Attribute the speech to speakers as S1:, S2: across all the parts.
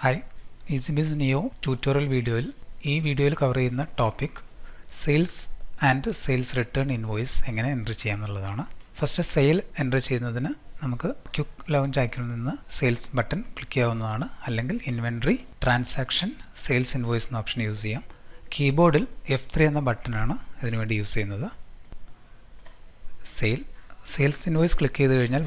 S1: Hi, ഈസിബിസ് നിയോ tutorial ഈ വീഡിയോയിൽ cover ചെയ്യുന്ന topic sales and sales return invoice എങ്ങനെ എൻ്റർ ചെയ്യാം എന്നുള്ളതാണ്. ഫസ്റ്റ് സെയിൽ എൻ്റർ ചെയ്യുന്നതിന് നമുക്ക് ക്വിക്ക് ലോഞ്ച് ഐക്കണിൽ നിന്ന് സെയിൽസ് ബട്ടൺ ക്ലിക്ക് ചെയ്യാവുന്നതാണ്. അല്ലെങ്കിൽ ഇൻവെൻട്രി, ട്രാൻസാക്ഷൻ, സെയിൽസ് ഇൻവോയ്സ് എന്ന ഓപ്ഷൻ യൂസ് ചെയ്യാം. കീബോർഡിൽ F3 എന്ന ബട്ടണാണ് ഇതിനുവേണ്ടി യൂസ് ചെയ്യുന്നത്. സെയിൽസ് ഇൻവോയ്സ് ക്ലിക്ക് ചെയ്ത് കഴിഞ്ഞാൽ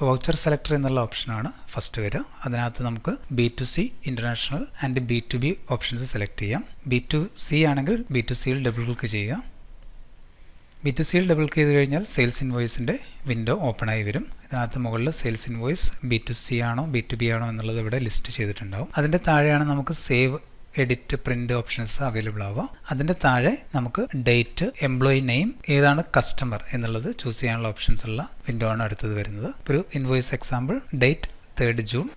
S1: വൗച്ചർ സെലക്ടർ എന്നുള്ള ഓപ്ഷനാണ് ഫസ്റ്റ് വരിക. അതിനകത്ത് നമുക്ക് B2C, international and B2B options select ചെയ്യാം. B2C ആണെങ്കിൽ B2Cയിൽ ഡബിൾ ക്ലിക്ക് ചെയ്യുക. B2Cയിൽ ഡബിൾ ക്ലിക്ക് ചെയ്ത് കഴിഞ്ഞാൽ സെയിൽസ് ഇൻവോയ്സിൻ്റെ വിൻഡോ ഓപ്പൺ ആയി വരും. ഇതിനകത്ത് മുകളിൽ സെയിൽസ് ഇൻവോയ്സ് B2C ആണോ B2B ആണോ എന്നുള്ളത് ഇവിടെ ലിസ്റ്റ് ചെയ്തിട്ടുണ്ടാവും. അതിൻ്റെ താഴെയാണ് നമുക്ക് save, edit, print options available ആവുക. അതിൻ്റെ താഴെ നമുക്ക് ഡേറ്റ്, എംപ്ലോയി നെയിം, ഏതാണ് കസ്റ്റമർ എന്നുള്ളത് ചൂസ് ചെയ്യാനുള്ള ഓപ്ഷൻസ് ഉള്ള വിൻഡോ ആണ് അടുത്തത് വരുന്നത്. ഒരു invoice example, date 3rd June.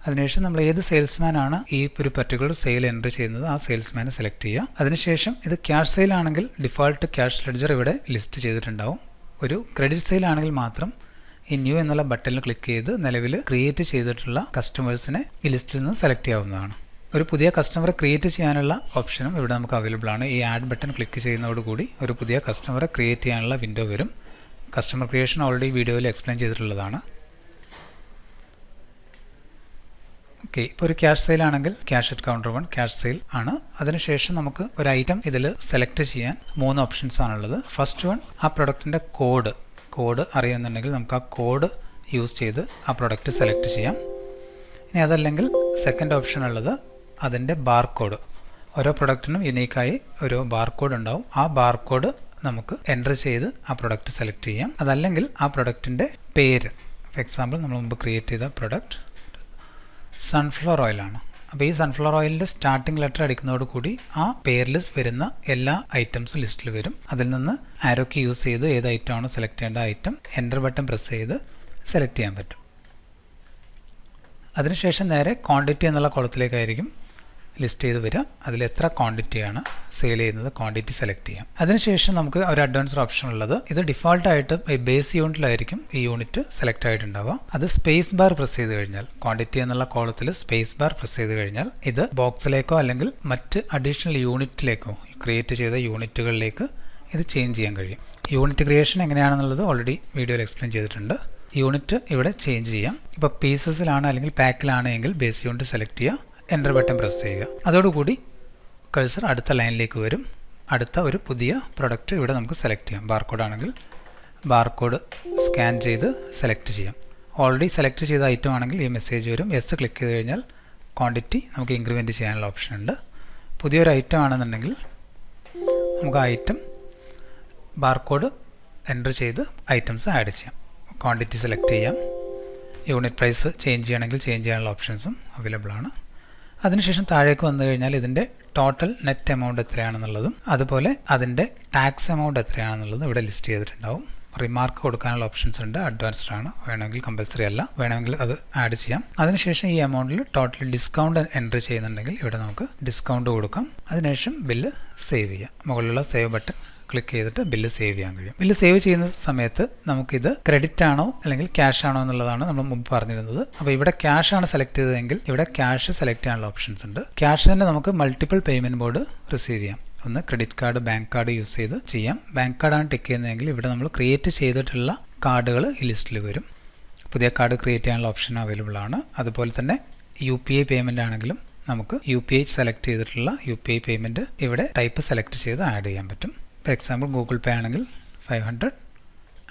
S1: അതിനുശേഷം നമ്മൾ ഏത് സെയിൽസ്മാൻ ആണ് ഈ ഒരു പർട്ടിക്കുലർ സെയിൽ എൻ്റർ ചെയ്യുന്നത് ആ സെയിൽസ്മാനെ സെലക്ട് ചെയ്യുക. അതിനുശേഷം ഇത് ക്യാഷ് സെയിൽ ആണെങ്കിൽ ഡിഫോൾട്ട് ക്യാഷ് ലെഡ്ജർ ഇവിടെ ലിസ്റ്റ് ചെയ്തിട്ടുണ്ടാവും. ഒരു ക്രെഡിറ്റ് സെയിൽ ആണെങ്കിൽ മാത്രം ഈ ന്യൂ എന്നുള്ള ബട്ടണിൽ ക്ലിക്ക് ചെയ്ത് നിലവിൽ ക്രിയേറ്റ് ചെയ്തിട്ടുള്ള കസ്റ്റമേഴ്സിനെ ഈ ലിസ്റ്റിൽ നിന്ന് സെലക്ട് ചെയ്യാവുന്നതാണ്. ഒരു പുതിയ കസ്റ്റമറെ ക്രിയേറ്റ് ചെയ്യാനുള്ള ഓപ്ഷനും ഇവിടെ നമുക്ക് അവൈലബിൾ ആണ്. ഈ ആഡ് ബട്ടൺ ക്ലിക്ക് ചെയ്യുന്നതോടുകൂടി ഒരു പുതിയ കസ്റ്റമറെ ക്രിയേറ്റ് ചെയ്യാനുള്ള വിൻഡോ വരും. കസ്റ്റമർ ക്രിയേഷൻ ഓൾറെഡി വീഡിയോയിൽ എക്സ്പ്ലെയിൻ ചെയ്തിട്ടുള്ളതാണ്. ഓക്കെ, ഇപ്പോൾ ഒരു ക്യാഷ് സെയിൽ ആണെങ്കിൽ cash at counter 1 cash sale ആണ്. അതിനുശേഷം നമുക്ക് ഒരു ഐറ്റം ഇതിൽ സെലക്ട് ചെയ്യാൻ 3 ഓപ്ഷൻസ് ആണുള്ളത്. ഫസ്റ്റ് വൺ, ആ പ്രൊഡക്റ്റിൻ്റെ കോഡ് അറിയുന്നുണ്ടെങ്കിൽ നമുക്ക് ആ കോഡ് യൂസ് ചെയ്ത് ആ പ്രൊഡക്റ്റ് സെലക്ട് ചെയ്യാം. ഇനി അതല്ലെങ്കിൽ സെക്കൻഡ് ഓപ്ഷൻ ഉള്ളത് അതിൻ്റെ ബാർകോഡ്. ഓരോ പ്രൊഡക്റ്റിനും യുണീക്കായി ഒരു ബാർകോഡ് ഉണ്ടാവും. ആ ബാർകോഡ് നമുക്ക് എൻ്റർ ചെയ്ത് ആ പ്രൊഡക്റ്റ് സെലക്ട് ചെയ്യാം. അതല്ലെങ്കിൽ ആ പ്രൊഡക്റ്റിൻ്റെ പേര്, ഫോർ എക്സാമ്പിൾ നമ്മൾ മുമ്പ് ക്രിയേറ്റ് ചെയ്ത പ്രൊഡക്റ്റ് സൺഫ്ലവർ ഓയിലാണ്. അപ്പോൾ ഈ സൺഫ്ലവർ ഓയിലിൻ്റെ സ്റ്റാർട്ടിംഗ് ലെറ്റർ അടിക്കുന്നതോടുകൂടി ആ പേരിൽ വരുന്ന എല്ലാ ഐറ്റംസും ലിസ്റ്റിൽ വരും. അതിൽ നിന്ന് ആരോ കീ യൂസ് ചെയ്ത് ഏത് ഐറ്റമാണോ സെലക്ട് ചെയ്യേണ്ട ഐറ്റം എൻ്റർ ബട്ടൺ പ്രസ് ചെയ്ത് സെലക്ട് ചെയ്യാൻ പറ്റും. അതിനുശേഷം നേരെ ക്വാണ്ടിറ്റി എന്നുള്ള കോളത്തിലേക്കായിരിക്കും ലിസ്റ്റ് ചെയ്ത് വരിക. അതിൽ എത്ര ക്വാണ്ടിറ്റിയാണ് സെയിൽ ചെയ്യുന്നത് ക്വാണ്ടിറ്റി സെലക്ട് ചെയ്യാം. അതിനുശേഷം നമുക്ക് ഒരു അഡ്വാൻസ്ഡ് ഓപ്ഷൻ ഉള്ളത്, ഇത് ഡിഫോൾട്ടായിട്ട് ബേസ് യൂണിറ്റിലായിരിക്കും ഈ യൂണിറ്റ് സെലക്ട് ആയിട്ടുണ്ടാവുക. അത് സ്പേസ് ബാർ പ്രസ് ചെയ്ത് കഴിഞ്ഞാൽ, ക്വാണ്ടിറ്റി എന്നുള്ള കോളത്തിൽ സ്പേസ് ബാർ പ്രസ് ചെയ്ത് കഴിഞ്ഞാൽ ഇത് ബോക്സിലേക്കോ അല്ലെങ്കിൽ മറ്റ് അഡീഷണൽ യൂണിറ്റിലേക്കോ ക്രിയേറ്റ് ചെയ്ത യൂണിറ്റുകളിലേക്ക് ഇത് ചേഞ്ച് ചെയ്യാൻ കഴിയും. യൂണിറ്റ് ക്രിയേഷൻ എങ്ങനെയാണെന്നുള്ളത് ഓൾറെഡി വീഡിയോയിൽ എക്സ്പ്ലെയിൻ ചെയ്തിട്ടുണ്ട്. യൂണിറ്റ് ഇവിടെ ചേഞ്ച് ചെയ്യാം. ഇപ്പോൾ പീസസിലാണ് അല്ലെങ്കിൽ പാക്കിലാണ് എങ്കിൽ ബേസ് യൂണിറ്റ് സെലക്ട് ചെയ്യുക, എൻ്റർ ബട്ടൺ പ്രസ് ചെയ്യുക. അതോടുകൂടി കഴ്സർ അടുത്ത ലൈനിലേക്ക് വരും. അടുത്ത ഒരു പുതിയ പ്രൊഡക്റ്റ് ഇവിടെ നമുക്ക് സെലക്ട് ചെയ്യാം. ബാർകോഡ് ആണെങ്കിൽ ബാർകോഡ് സ്കാൻ ചെയ്ത് സെലക്ട് ചെയ്യാം. ഓൾറെഡി സെലക്ട് ചെയ്ത ഐറ്റം ആണെങ്കിൽ ഈ മെസ്സേജ് വരും. എസ് ക്ലിക്ക് ചെയ്ത് കഴിഞ്ഞാൽ ക്വാണ്ടിറ്റി നമുക്ക് ഇൻക്രിമെൻറ്റ് ചെയ്യാനുള്ള ഓപ്ഷൻ ഉണ്ട്. പുതിയൊരു ഐറ്റം ആണെന്നുണ്ടെങ്കിൽ നമുക്ക് ആ ഐറ്റം ബാർകോഡ് എൻ്റർ ചെയ്ത് ഐറ്റംസ് ആഡ് ചെയ്യാം. ക്വാണ്ടിറ്റി സെലക്ട് ചെയ്യാം. യൂണിറ്റ് പ്രൈസ് ചേഞ്ച് ചെയ്യണമെങ്കിൽ ചേഞ്ച് ചെയ്യാനുള്ള ഓപ്ഷൻസും അവൈലബിൾ ആണ്. അതിനുശേഷം താഴേക്ക് വന്നു കഴിഞ്ഞാൽ ഇതിൻ്റെ ടോട്ടൽ നെറ്റ് എമൗണ്ട് എത്രയാണെന്നുള്ളതും അതുപോലെ അതിൻ്റെ ടാക്സ് എമൗണ്ട് എത്രയാണെന്നുള്ളതും ഇവിടെ ലിസ്റ്റ് ചെയ്തിട്ടുണ്ടാവും. റിമാർക്ക് കൊടുക്കാനുള്ള ഓപ്ഷൻസ് ഉണ്ട്. അഡ്വാൻസ്ഡ് ആണ്, വേണമെങ്കിൽ കമ്പൽസറി അല്ല, വേണമെങ്കിൽ അത് ആഡ് ചെയ്യാം. അതിനുശേഷം ഈ എമൗണ്ടിൽ ടോട്ടൽ ഡിസ്കൗണ്ട് എൻ്റർ ചെയ്യുന്നുണ്ടെങ്കിൽ ഇവിടെ നമുക്ക് ഡിസ്കൗണ്ട് കൊടുക്കാം. അതിനുശേഷം ബില്ല് സേവ് ചെയ്യാം. മുകളിലുള്ള സേവ് ബട്ടൺ ക്ലിക്ക് ചെയ്തിട്ട് ബില്ല് സേവ് ചെയ്യാൻ കഴിയും. ബില്ല് സേവ് ചെയ്യുന്ന സമയത്ത് നമുക്കിത് ക്രെഡിറ്റ് ആണോ അല്ലെങ്കിൽ ക്യാഷ് ആണോ എന്നുള്ളതാണ് നമ്മൾ മുമ്പ് പറഞ്ഞിരുന്നത്. അപ്പോൾ ഇവിടെ ക്യാഷ് ആണ് സെലക്ട് ചെയ്തതെങ്കിൽ ഇവിടെ ക്യാഷ് സെലക്ട് ചെയ്യാനുള്ള ഓപ്ഷൻസ് ഉണ്ട്. ക്യാഷ് തന്നെ നമുക്ക് മൾട്ടിപ്പിൾ പേയ്മെൻറ്റ് മോഡ് റിസീവ് ചെയ്യാം. ഒന്ന് credit card, bank card use ചെയ്ത് ചെയ്യാം. ബാങ്ക് കാർഡാണ് ടിക്ക് ചെയ്യുന്നതെങ്കിൽ ഇവിടെ നമ്മൾ ക്രിയേറ്റ് ചെയ്തിട്ടുള്ള കാർഡുകൾ ഈ ലിസ്റ്റിൽ വരും. പുതിയ കാർഡ് ക്രിയേറ്റ് ചെയ്യാനുള്ള ഓപ്ഷൻ അവൈലബിൾ ആണ്. അതുപോലെ തന്നെ UPI പേയ്മെൻ്റ് ആണെങ്കിലും നമുക്ക് UPI സെലക്ട് ചെയ്തിട്ടുള്ള UPI പേയ്മെൻറ്റ് ഇവിടെ ടൈപ്പ് സെലക്ട് ചെയ്ത് ആഡ് ചെയ്യാൻ പറ്റും. ഫോർ എക്സാമ്പിൾ ഗൂഗിൾ പേ ആണെങ്കിൽ 500,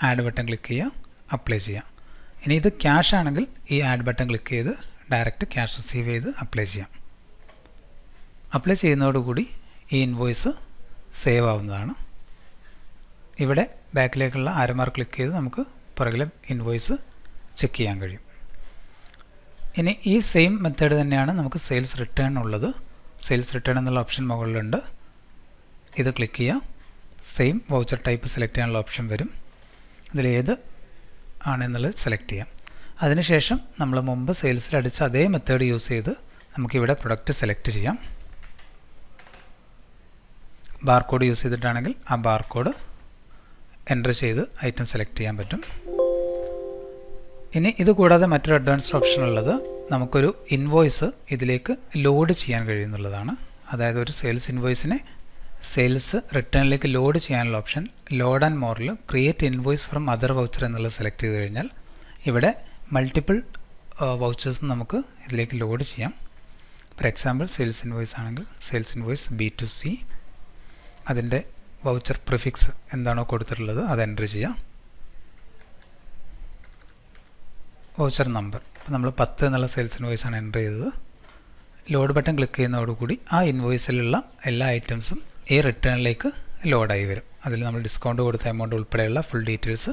S1: ആഡ് ബട്ടൺ ക്ലിക്ക് ചെയ്യുക, അപ്ലൈ ചെയ്യാം. ഇനി ഇത് ക്യാഷ് ആണെങ്കിൽ ഈ ആഡ് ബട്ടൺ ക്ലിക്ക് ചെയ്ത് ഡയറക്റ്റ് ക്യാഷ് റിസീവ് ചെയ്ത് അപ്ലൈ ചെയ്യാം. അപ്ലൈ ചെയ്യുന്നതോടുകൂടി ഈ ഇൻവോയ്സ് സേവ് ആവുന്നതാണ്. ഇവിടെ ബാക്കിലേക്കുള്ള ആരോമാർക്ക് ക്ലിക്ക് ചെയ്ത് നമുക്ക് പുറകിലെ ഇൻവോയ്സ് ചെക്ക് ചെയ്യാൻ കഴിയും. ഇനി ഈ സെയിം മെത്തേഡ് തന്നെയാണ് നമുക്ക് സെയിൽസ് റിട്ടേൺ ഉള്ളത്. സെയിൽസ് റിട്ടേൺ എന്നുള്ള ഓപ്ഷൻ മുകളിലുണ്ട്. ഇത് ക്ലിക്ക് ചെയ്യുക. സെയിം വൗച്ചർ ടൈപ്പ് സെലക്ട് ചെയ്യാനുള്ള ഓപ്ഷൻ വരും. ഇതിലേത് ആണെന്നുള്ളത് സെലക്ട് ചെയ്യാം. അതിനുശേഷം നമ്മൾ മുമ്പ് സെയിൽസിൽ അടിച്ച അതേ മെത്തേഡ് യൂസ് ചെയ്ത് നമുക്കിവിടെ പ്രൊഡക്റ്റ് സെലക്ട് ചെയ്യാം. ബാർകോഡ് യൂസ് ചെയ്തിട്ടാണെങ്കിൽ ആ ബാർകോഡ് എൻ്റർ ചെയ്ത് ഐറ്റം സെലക്ട് ചെയ്യാൻ പറ്റും. ഇനി ഇത് കൂടാതെ മറ്റൊരു അഡ്വാൻസ്ഡ് ഓപ്ഷൻ ഉള്ളത്, നമുക്കൊരു ഇൻവോയ്സ് ഇതിലേക്ക് ലോഡ് ചെയ്യാൻ കഴിയുന്നുള്ളതാണ്. അതായത് ഒരു സെയിൽസ് ഇൻവോയ്സിനെ സെയിൽസ് റിട്ടേണിലേക്ക് ലോഡ് ചെയ്യാനുള്ള ഓപ്ഷൻ ലോഡ് ആൻഡ് മോറിൽ create invoice from other voucher എന്നുള്ളത് സെലക്ട് ചെയ്ത് കഴിഞ്ഞാൽ ഇവിടെ മൾട്ടിപ്പിൾ വൗച്ചേഴ്സ് നമുക്ക് ഇതിലേക്ക് ലോഡ് ചെയ്യാം. ഫോർ എക്സാമ്പിൾ സെയിൽസ് ഇൻവോയ്സ് ആണെങ്കിൽ സെയിൽസ് ഇൻവോയ്സ് B2C, അതിൻ്റെ വൗച്ചർ പ്രിഫിക്സ് എന്താണോ കൊടുത്തിട്ടുള്ളത് അത് എൻ്റർ ചെയ്യാം. വൗച്ചർ നമ്പർ അപ്പോൾ നമ്മൾ 10 എന്നുള്ള സെയിൽസ് ഇൻവോയ്സ് ആണ് എൻ്റർ ചെയ്തത്. ലോഡ് ബട്ടൺ ക്ലിക്ക് ചെയ്യുന്നതോടുകൂടി ആ ഇൻവോയ്സിലുള്ള എല്ലാ ഐറ്റംസും ഈ റിട്ടേണിലേക്ക് ലോഡായി വരും. അതിൽ നമ്മൾ ഡിസ്കൗണ്ട് കൊടുത്ത എമൗണ്ട് ഉൾപ്പെടെയുള്ള ഫുൾ ഡീറ്റെയിൽസ്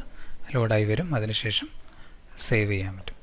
S1: ലോഡായി വരും. അതിനുശേഷം സേവ് ചെയ്യാൻ പറ്റും.